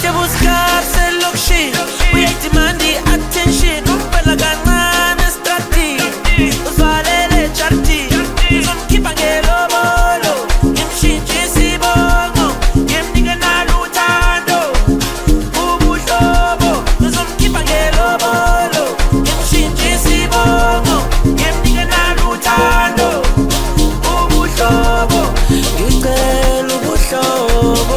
Siya buscarse lokshi, uyayidimandi attention. Phela kancane strati, uvalele charti. Uzomkhipha ngelobolo, ngimshintshe isibongo, ngimnike nalo uthando, ubuhlobo. Uzomkhipha ngelobolo, ngimshintshe isibongo, ngimnike nalo uthando, ubuhlobo. Ngicela ubuhlobo,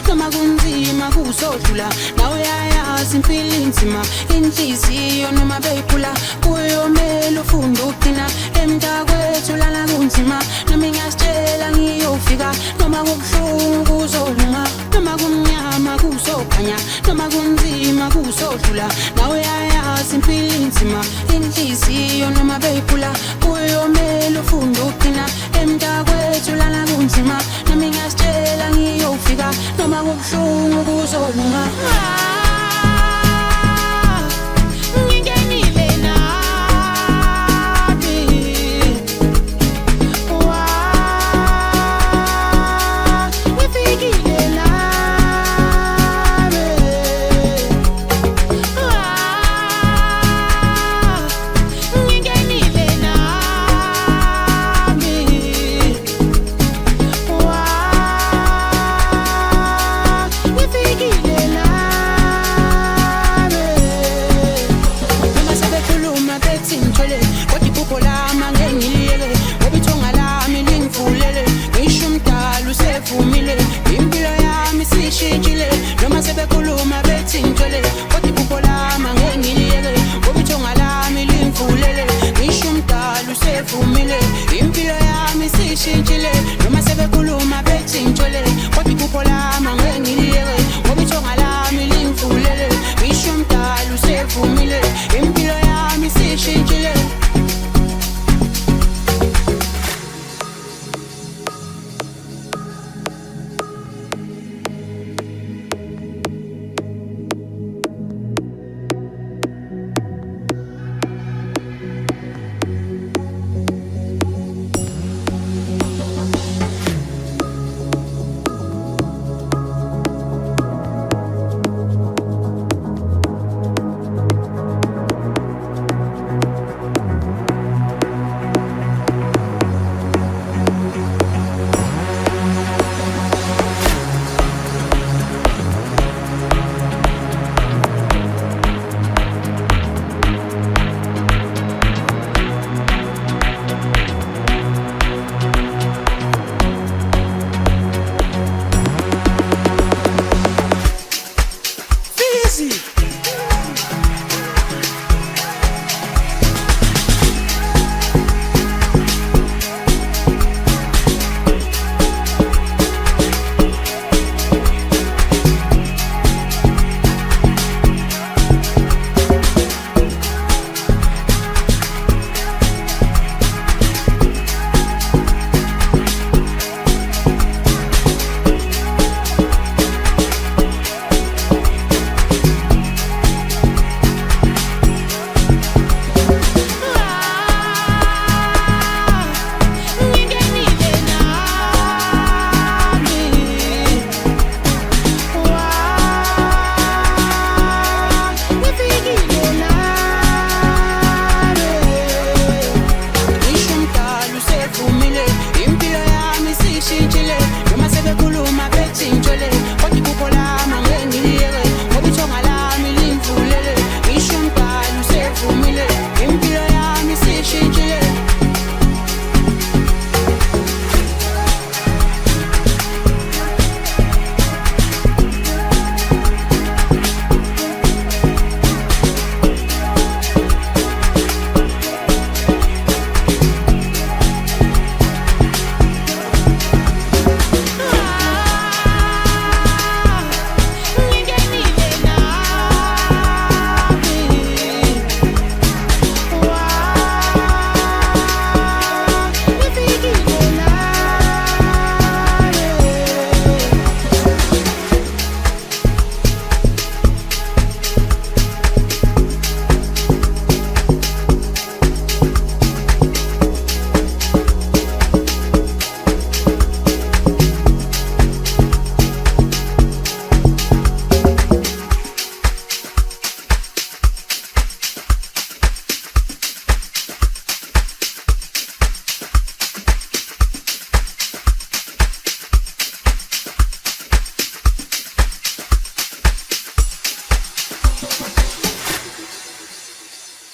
noma kunzima kusodlula nawe yayazi impilo inzima inhliziyo noma beyikhula kuyomela ufunda uqina emntakwethu lana kunzima nami ngiyasitshela ngiyofika noma kubuhlungu kuzolunga noma kumnyama kusokhanya noma kunzima kusodlula nawe yayazi impilo inzima inhliziyo noma beyikhula kuyomela ufunda uqina emntakwethu lana kunzima nami ngiyasitshela ngiyofika noma kubuhlungu kuzolunga. Ngingenile nami, ngifikile nami, ngingenile nami, ngifikile nami. Noma sebekhuluma bethi ngithole, kodwa iphupho lami angengiliyeke, ngoba ithonga lami lingivulele, ngisho umdali usevumile, impilo yami sishintshile. Noma sebekhuluma bethi ngithole, kodwa iphupho lami angengiliyeke, ngoba ithonga lami lingivulele, ngisho umdali usevumile, impilo yami sishintshile. Noma sebekhuluma bethi ngithole, kodwa iphupho lami angengiliyeke,